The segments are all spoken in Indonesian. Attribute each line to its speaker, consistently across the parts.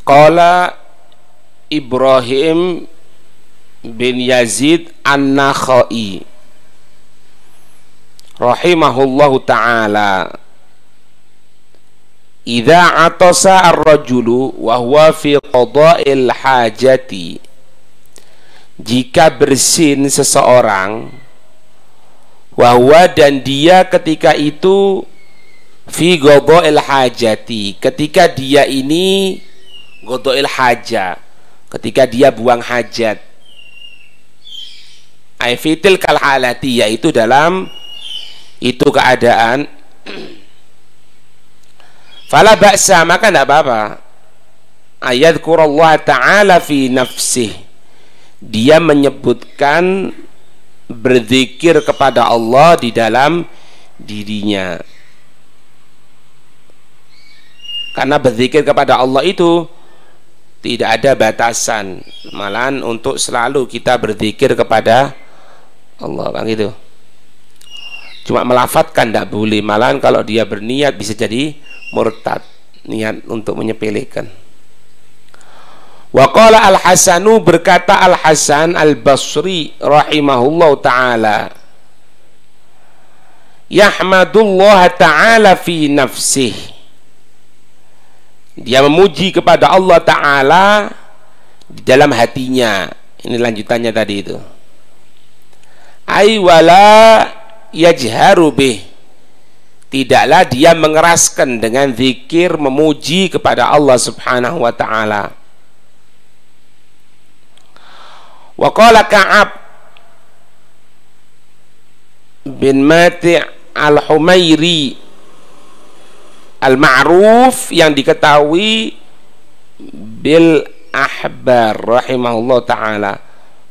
Speaker 1: Qala Ibrahim bin Yazid An-Nakhai rahimahullahu ta'ala, idza atasa ar-rajulu wa huwa fi qada'il hajati, jika bersin seseorang, wahwa dan dia ketika itu fi qada'il hajati, ketika dia ini qada'il haja, ketika dia buang hajat, ai fitil kal halati, yaitu dalam itu keadaan, fala ba'sa, maka tidak apa-apa, ayadhkurullah ta'ala fi nafsih, dia menyebutkan berzikir kepada Allah di dalam dirinya. Karena berzikir kepada Allah itu tidak ada batasan, malahan untuk selalu kita berzikir kepada Allah, kan gitu. Cuma melafatkan tidak boleh, malahan kalau dia berniat bisa jadi murtad, niat untuk menyepelekan. Wa qala Al-Hasanu, berkata Al-Hasan Al-Basri rahimahullahu ta'ala, yahmadullah ta'ala fi nafsih, dia memuji kepada Allah Ta'ala di dalam hatinya. Ini lanjutannya tadi itu, ay wala yajharu bih, tidaklah dia mengeraskan dengan zikir memuji kepada Allah Subhanahu wa ta'ala. Wa qala Ka'ab bin Mati' al-Humairi al-ma'ruf, yang diketahui bil ahbar rahimahullah ta'ala,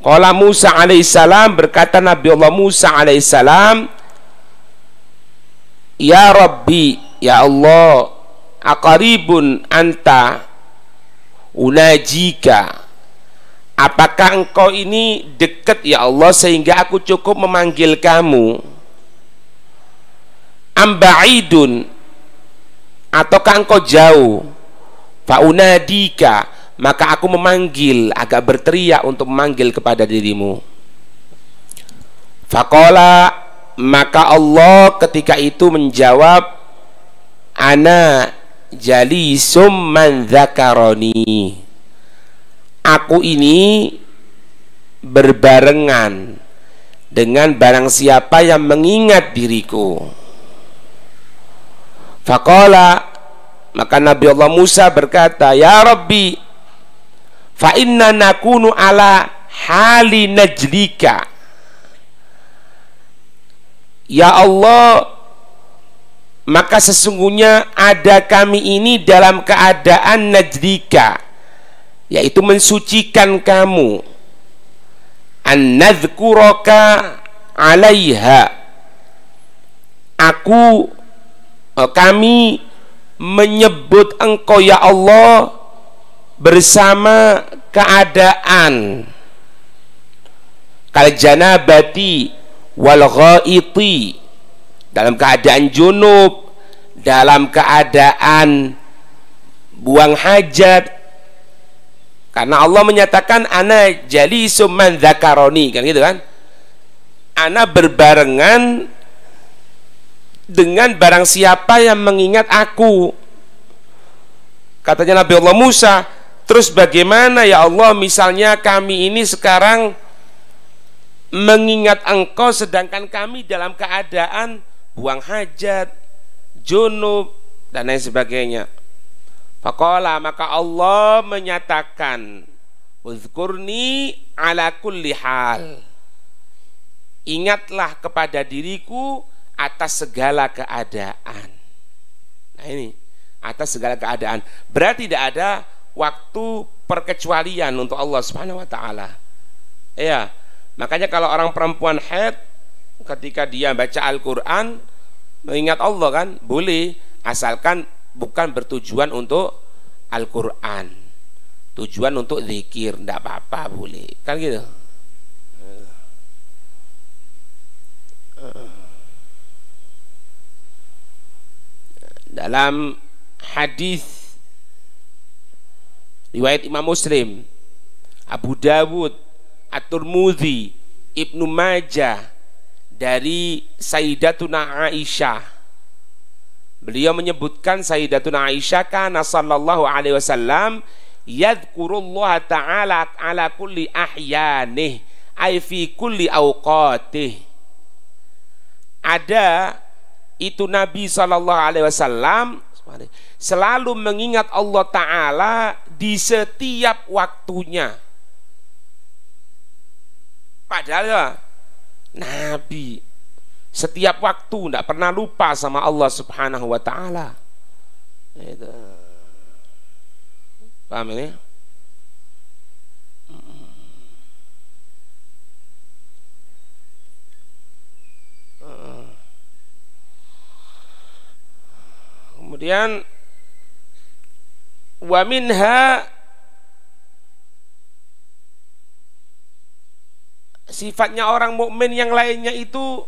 Speaker 1: qala Musa alaihissalam, berkata Nabi Allah Musa alaihissalam, ya Rabbi, ya Allah, aqaribun anta unajika, apakah engkau ini dekat ya Allah sehingga aku cukup memanggil kamu, amba'idun, ataukah engkau jauh, faunadika, maka aku memanggil, agak berteriak untuk memanggil kepada dirimu. Faqala, maka Allah ketika itu menjawab, ana jalisum man dzakaroni, aku ini berbarengan dengan barang siapa yang mengingat diriku. Faqala, maka Nabi Allah Musa berkata, ya Rabbi, fa inna nakunu ala hali najlika, ya Allah, maka sesungguhnya ada kami ini dalam keadaan najlika, yaitu mensucikan kamu, an nadhkuraka alaiha, kami menyebut engkau ya Allah bersama keadaan kal janabati wal ghaiti, dalam keadaan junub, dalam keadaan buang hajat, karena Allah menyatakan ana jalisum man dzakaroni, kan gitu kan, ana berbarengan dengan barang siapa yang mengingat aku. Katanya Nabi Allah Musa, terus bagaimana ya Allah misalnya kami ini sekarang mengingat engkau sedangkan kami dalam keadaan buang hajat, junub, dan lain sebagainya. Faqala, maka Allah menyatakan, uzkurni ala kulli hal, ingatlah kepada diriku atas segala keadaan. Nah ini, atas segala keadaan, berarti tidak ada waktu perkecualian untuk Allah Subhanahu wa ta'ala. Ya, makanya kalau orang perempuan haid, ketika dia baca Al-Quran mengingat Allah kan boleh, asalkan bukan bertujuan untuk Al-Quran, tujuan untuk zikir, tidak apa-apa, boleh kan gitu. Dalam hadis riwayat Imam Muslim, Abu Dawud, At-Tirmidzi, Ibnu Majah dari Sayyidatuna Aisyah. Beliau menyebutkan Sayyidatuna Aisyah kana sallallahu alaihi wasallam yadhkurullah ta'ala ala kulli ahyanih ay fi kulli awqatih. Ada itu Nabi sallallahu alaihi wasallam selalu mengingat Allah Ta'ala di setiap waktunya. Padahal Nabi setiap waktu tidak pernah lupa sama Allah Subhanahu wa Ta'ala. Itu. Paham ini? Kemudian wa minha sifatnya orang mukmin yang lainnya itu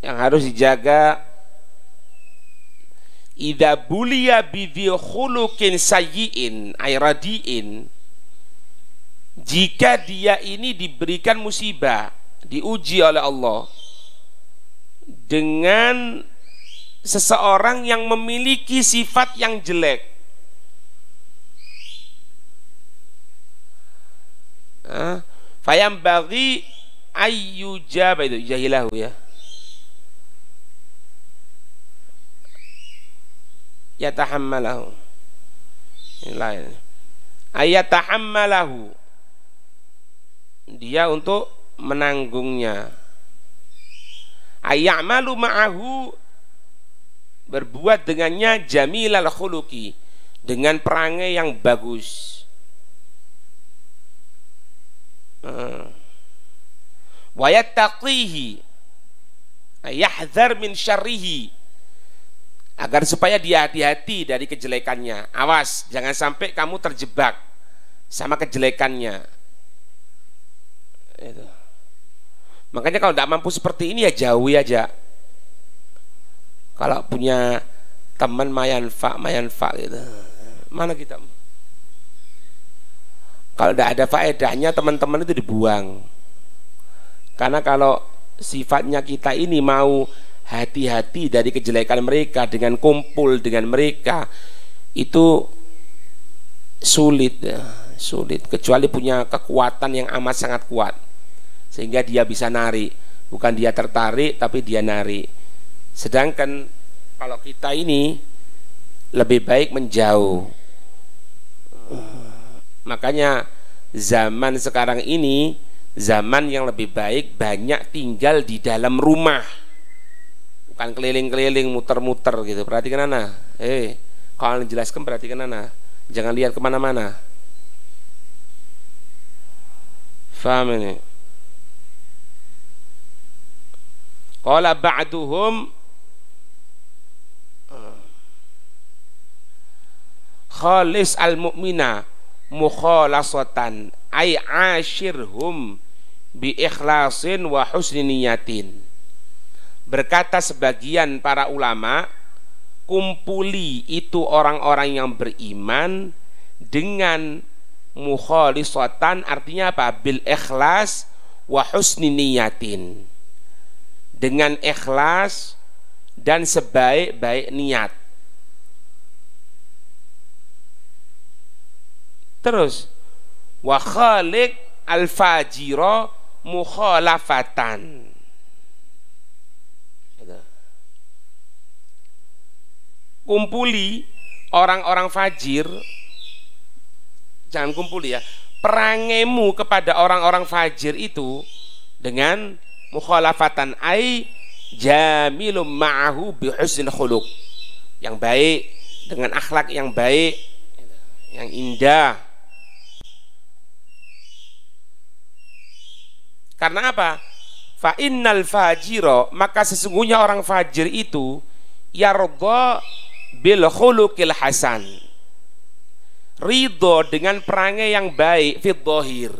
Speaker 1: yang harus dijaga, idza buliya bidhi khuluqin sayyi'in ay radiin, jika dia ini diberikan musibah, diuji oleh Allah dengan seseorang yang memiliki sifat yang jelek, fayam bagi ayyujab, itu jahilahu ya, yatahammalahu, ini lain, ayatahammalahu, dia untuk menanggungnya, ayyamalu ma'ahu, berbuat dengannya, jamilal khuluqi, dengan perangai yang bagus, wa yattaqihi, yahdzar min syarrihi, agar supaya dia hati-hati dari kejelekannya. Awas, jangan sampai kamu terjebak sama kejelekannya. Itu. Makanya kalau tidak mampu seperti ini ya jauhi aja. Kalau punya teman mayanfa gitu, mana kita? Kalau tidak ada faedahnya, teman-teman itu dibuang. Karena kalau sifatnya kita ini mau hati-hati dari kejelekan mereka, dengan kumpul dengan mereka itu sulit, kecuali punya kekuatan yang amat sangat kuat sehingga dia bisa narik, bukan dia tertarik tapi dia narik. Sedangkan kalau kita ini lebih baik menjauh. Makanya zaman sekarang ini zaman yang lebih baik, banyak tinggal di dalam rumah, bukan keliling-keliling muter-muter gitu. Perhatikan anak, kalau dijelaskan perhatikan anak, jangan lihat kemana-mana. Faham ini? Qala ba'duhum khalis al-mu'mina mukhalasatan ay ashirhum bi ikhlasin wa husni niyatin. Berkata sebagian para ulama, kumpuli itu orang-orang yang beriman dengan mukhalisatan, artinya apa? Bil ikhlas wa husni niyatin, dengan ikhlas dan sebaik-baik niat. Terus wa khaliq al-fajira mukhalafatan, kumpuli orang-orang fajir, jangan kumpuli ya, perangaimu kepada orang-orang fajir itu dengan mukhalafatan ai jamilum ma'ahu bi husnil khuluq, yang baik, dengan akhlak yang baik, yang indah. Karena apa? Fa innal fajiro, maka sesungguhnya orang fajir itu yardha bil khuluqil hasan, ridho dengan perangai yang baik, fid dhahir,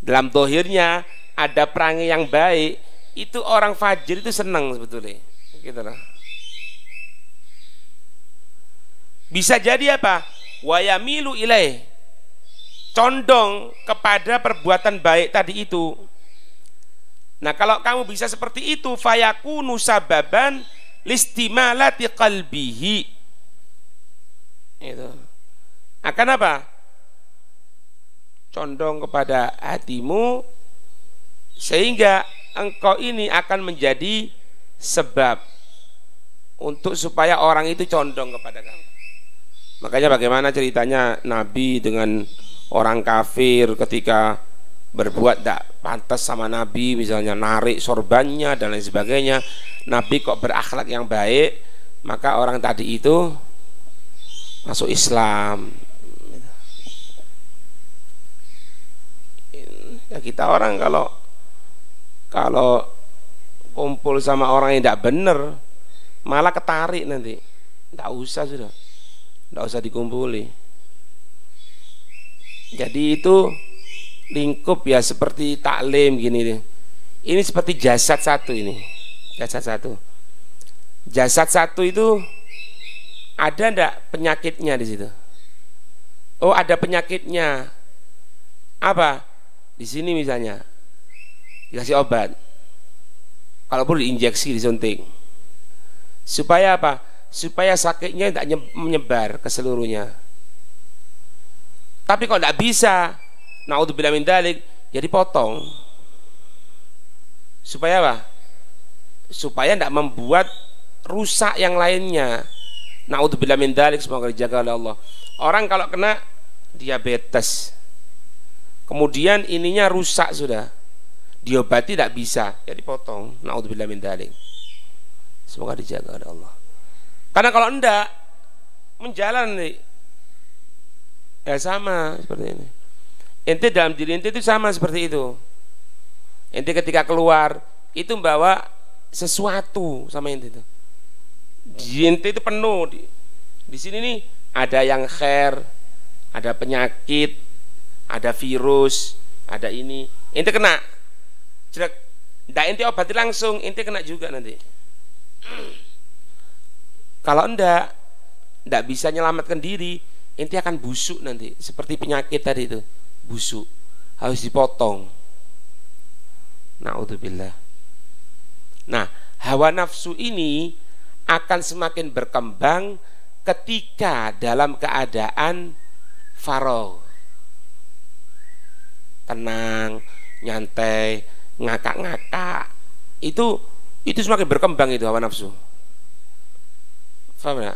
Speaker 1: dalam dohirnya ada perangai yang baik, itu orang fajir itu senang sebetulnya gitu loh. Bisa jadi apa? wa yamilu ilaih, condong kepada perbuatan baik tadi itu. Nah, kalau kamu bisa seperti itu, fayakunu sababan listimalati qalbihi. Itu akan apa? Condong kepada hatimu, sehingga engkau ini akan menjadi sebab untuk supaya orang itu condong kepada kamu. Makanya bagaimana ceritanya Nabi dengan orang kafir ketika berbuat tidak pantas sama Nabi, misalnya narik sorbannya dan lain sebagainya, Nabi kok berakhlak yang baik, maka orang tadi itu masuk Islam. Ya, kita orang kalau kumpul sama orang yang tidak benar malah ketarik nanti, tidak usah sudah, tidak usah dikumpuli. Jadi itu lingkup ya, seperti taklim gini nih. Ini seperti jasad satu ini, jasad satu. Jasad satu itu ada ndak penyakitnya di situ? Oh, ada penyakitnya. Apa? Di sini misalnya dikasih obat, kalau perlu diinjeksi, disuntik. Supaya apa? Supaya sakitnya tidak menyebar ke seluruhnya. Tapi kalau tidak bisa, naudzubillah min dzalik, ya dipotong. Supaya apa? Supaya tidak membuat rusak yang lainnya. Naudzubillah min dzalik, semoga dijaga oleh Allah. Orang kalau kena diabetes, kemudian ininya rusak sudah, diobati tidak bisa, ya dipotong. Naudzubillah min dzalik. Semoga dijaga oleh Allah. Karena kalau enggak menjalan nih, ya sama seperti ini. Ente dalam diri ente itu sama seperti itu. Ente ketika keluar itu membawa sesuatu sama ente itu. Di ente itu penuh. Di sini nih ada yang khair, ada penyakit, ada virus, ada ini. Ente kena, jelek, ndak ente obati langsung, ente kena juga nanti. Kalau ndak bisa menyelamatkan diri, ente akan busuk nanti, seperti penyakit tadi itu, busuk, harus dipotong. Naudzubillah. Nah, hawa nafsu ini akan semakin berkembang ketika dalam keadaan faragh, tenang, nyantai, ngakak-ngakak, itu semakin berkembang itu hawa nafsu. Paham ya?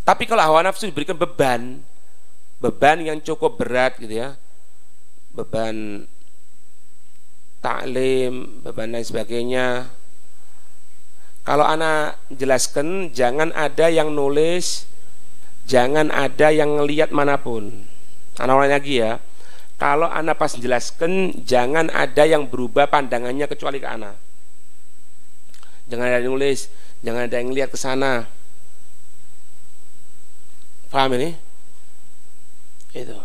Speaker 1: Tapi kalau hawa nafsu diberikan beban yang cukup berat gitu ya, beban taklim, beban lain sebagainya, kalau anak jelaskan, jangan ada yang nulis, jangan ada yang ngelihat manapun. Anak ulang lagi ya, kalau anak pas jelaskan, jangan ada yang berubah pandangannya kecuali ke anak. Jangan ada yang nulis, jangan ada yang lihat ke sana. Paham ini? Itu.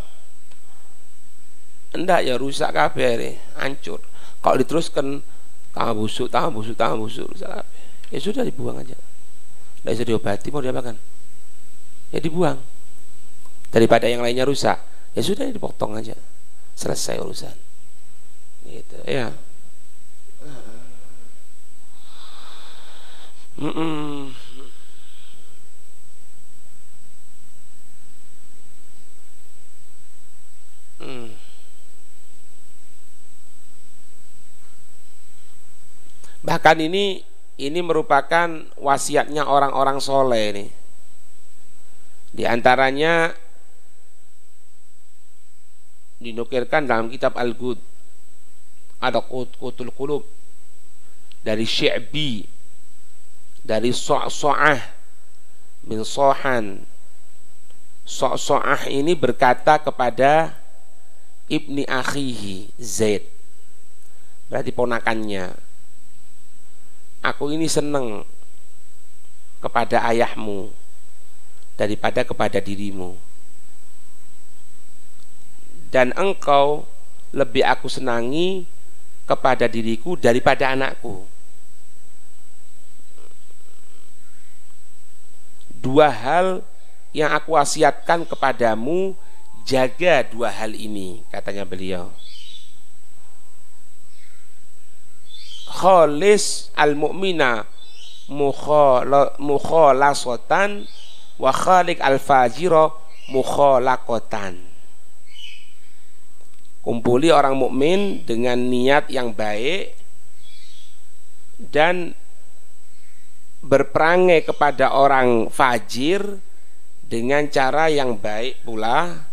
Speaker 1: Enggak ya, rusak kabeh ini, hancur. Kalau diteruskan tambah busuk, rusak kabeh. Ya sudah, dibuang aja. Enggak bisa diobati, mau diapakan? Ya dibuang. Daripada yang lainnya rusak, ya sudah, dipotong aja. Selesai urusan. Gitu ya. Bahkan ini merupakan wasiatnya orang-orang soleh ini. Di antaranya dinukilkan dalam kitab Al-Qud, ada Qutul Qulub dari Syi'bi, dari So'so'ah bin Sohan. So'so'ah ini berkata kepada ibni akhihi Zaid, berarti ponakannya, aku ini senang kepada ayahmu daripada kepada dirimu, dan engkau lebih aku senangi kepada diriku daripada anakku. Dua hal yang aku wasiatkan kepadamu, jaga dua hal ini, katanya beliau. Khalis al-mu'mina mukhalasatan wa khaliq al-fajira mukhalaqatan. Kumpuli orang mukmin dengan niat yang baik dan berperangai kepada orang fajir dengan cara yang baik pula.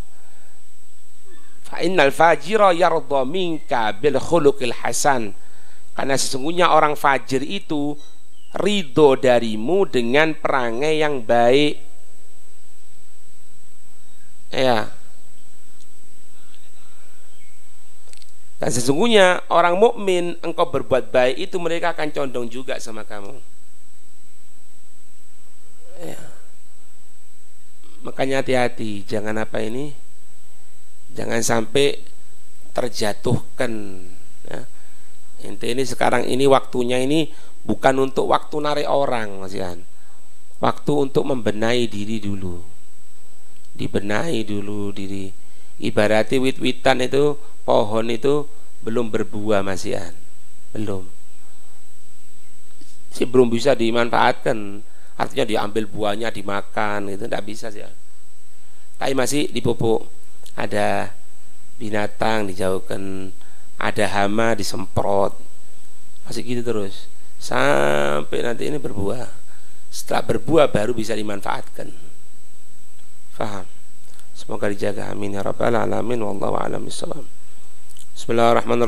Speaker 1: Fa innal fajira yardha minka bil khuluqil hasan, karena sesungguhnya orang fajir itu ridho darimu dengan perangai yang baik. Ya. Dan sesungguhnya orang mukmin, engkau berbuat baik itu mereka akan condong juga sama kamu. Ya. Makanya hati-hati, jangan apa ini, jangan sampai terjatuhkan. Ya. Ini sekarang ini waktunya ini bukan untuk waktu narik orang, Mas Yan. Waktu untuk membenahi diri dulu. Dibenahi dulu diri. Ibaratnya wit-witan itu, pohon itu belum berbuah, Mas Yan. Belum. Belum bisa dimanfaatkan. Artinya diambil buahnya, dimakan, itu tidak bisa sih. Tapi masih dipupuk. Ada binatang dijauhkan, ada hama disemprot, masih gitu terus sampai nanti ini berbuah. Setelah berbuah baru bisa dimanfaatkan. Faham? Semoga dijaga, amin ya rabbal alamin. Wallahu a'lam bishawab. Bismillahirrahmanirrahim.